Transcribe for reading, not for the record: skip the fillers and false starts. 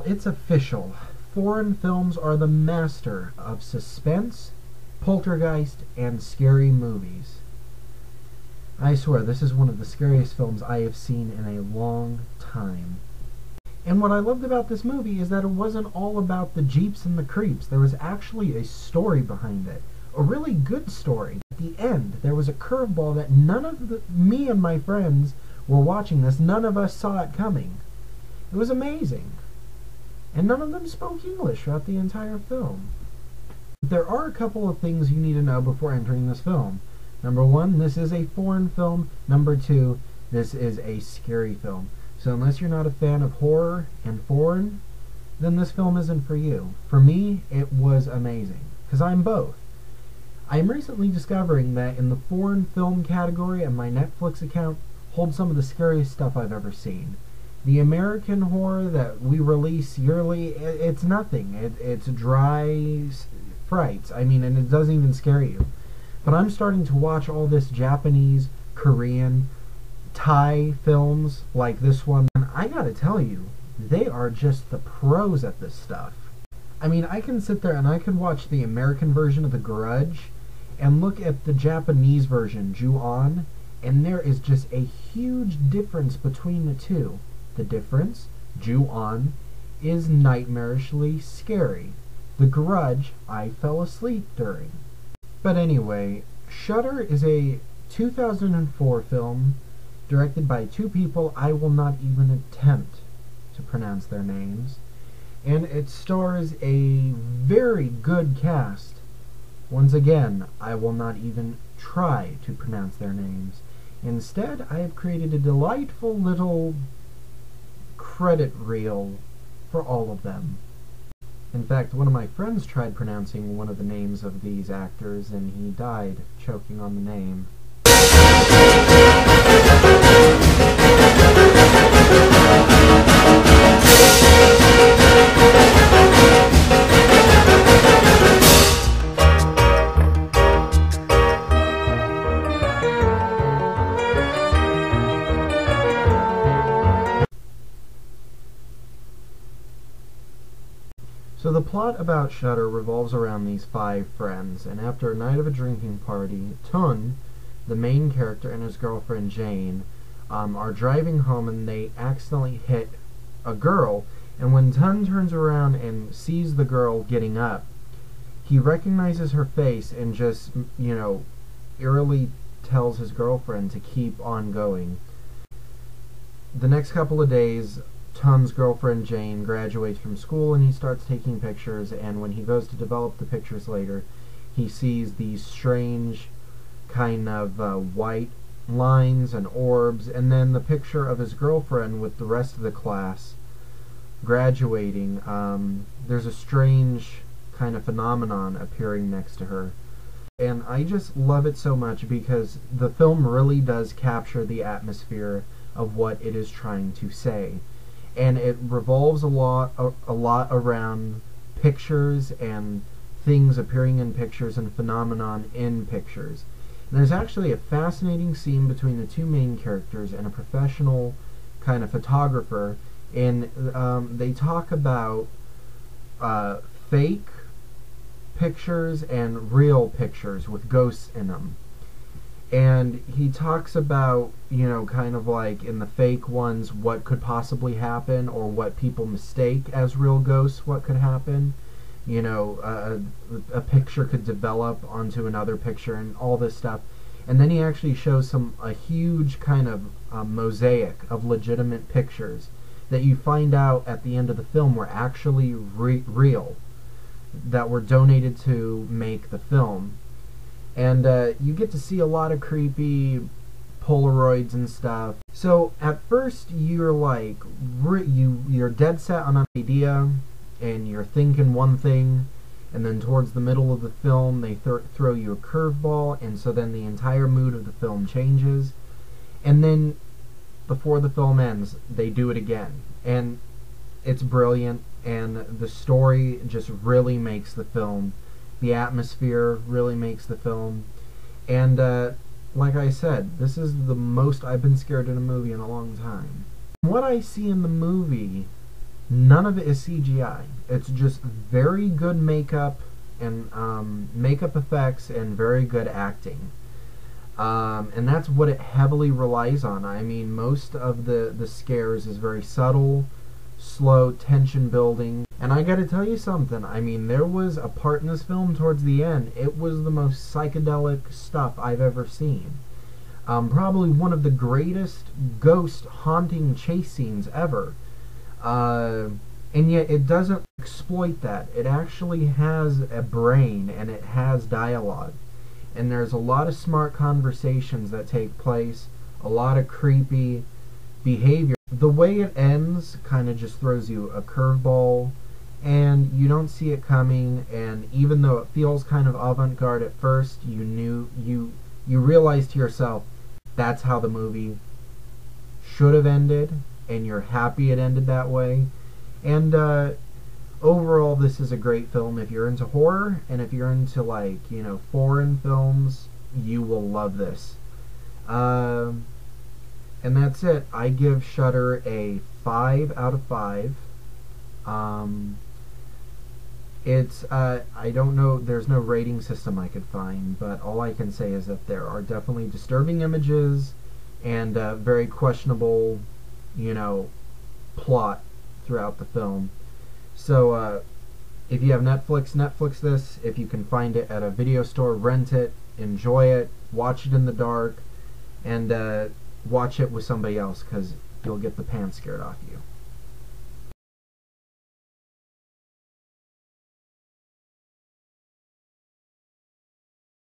Well, it's official. Foreign films are the master of suspense, poltergeist, and scary movies. I swear, this is one of the scariest films I have seen in a long time. And what I loved about this movie is that it wasn't all about the jeeps and the creeps. There was actually a story behind it. A really good story. At the end, there was a curveball that me and my friends were watching this, none of us saw it coming. It was amazing. And none of them spoke English throughout the entire film. There are a couple of things you need to know before entering this film. Number one, this is a foreign film. Number two, this is a scary film. So unless you're not a fan of horror and foreign, then this film isn't for you. For me, it was amazing. Because I'm both. I'm recently discovering that in the foreign film category on my Netflix account holds some of the scariest stuff I've ever seen. The American horror that we release yearly, it's nothing. It's dry frights. I mean, and it doesn't even scare you. But I'm starting to watch all this Japanese, Korean, Thai films like this one, and I gotta tell you, they are just the pros at this stuff. I mean, I can sit there and I can watch the American version of The Grudge and look at the Japanese version, Ju-On, and there is just a huge difference between the two. The difference, Ju-On, is nightmarishly scary. The Grudge, I fell asleep during. But anyway, Shudder is a 2004 film directed by two people I will not even attempt to pronounce their names, and it stars a very good cast. Once again, I will not even try to pronounce their names. Instead, I have created a delightful little credit reel for all of them. In fact, one of my friends tried pronouncing one of the names of these actors, and he died choking on the name. So the plot about Shudder revolves around these 5 friends, and after a night of a drinking party, Tun, the main character, and his girlfriend Jane are driving home, and they accidentally hit a girl, and when Tun turns around and sees the girl getting up, he recognizes her face and just, eerily tells his girlfriend to keep on going. The next couple of days, Tun's girlfriend Jane graduates from school and he starts taking pictures, and when he goes to develop the pictures later, he sees these strange kind of white lines and orbs, and then the picture of his girlfriend with the rest of the class graduating, there's a strange kind of phenomenon appearing next to her. And I just love it so much because the film really does capture the atmosphere of what it is trying to say. And it revolves a lot around pictures and things appearing in pictures and phenomenon in pictures. And there's actually a fascinating scene between the two main characters and a professional kind of photographer, and they talk about fake pictures and real pictures with ghosts in them. And he talks about, kind of like in the fake ones, what could possibly happen, or what people mistake as real ghosts, what could happen. A picture could develop onto another picture and all this stuff. And then he actually shows a huge kind of mosaic of legitimate pictures that you find out at the end of the film were actually real, that were donated to make the film. And you get to see a lot of creepy Polaroids and stuff. So at first you're like, you're dead set on an idea, and you're thinking one thing, and then towards the middle of the film they throw you a curveball, and so then the entire mood of the film changes. And then before the film ends, they do it again. And it's brilliant, and the story just really makes the film. The atmosphere really makes the film. And like I said, this is the most I've been scared in a movie in a long time. What I see in the movie None of it is CGI. It's just very good makeup and makeup effects and very good acting. And that's what it heavily relies on. I mean, most of the scares is very subtle, slow, tension building. And I gotta tell you something, I mean, there was a part in this film towards the end, it was the most psychedelic stuff I've ever seen. Probably one of the greatest ghost haunting chase scenes ever. And yet it doesn't exploit that. It actually has a brain and it has dialogue. And there's a lot of smart conversations that take place, a lot of creepy behavior. The way it ends kind of just throws you a curveball, and you don't see it coming, and even though it feels kind of avant-garde at first, you realize to yourself that's how the movie should have ended, and you're happy it ended that way. And overall, this is a great film. If you're into horror, and if you're into, like, you know, foreign films, you will love this. And that's it. I give Shudder a 5 out of 5. It's, I don't know, there's no rating system I could find, but all I can say is that there are definitely disturbing images and very questionable, you know, plot throughout the film. So, if you have Netflix, Netflix this. If you can find it at a video store, rent it, enjoy it, watch it in the dark, and watch it with somebody else, because you'll get the pants scared off you.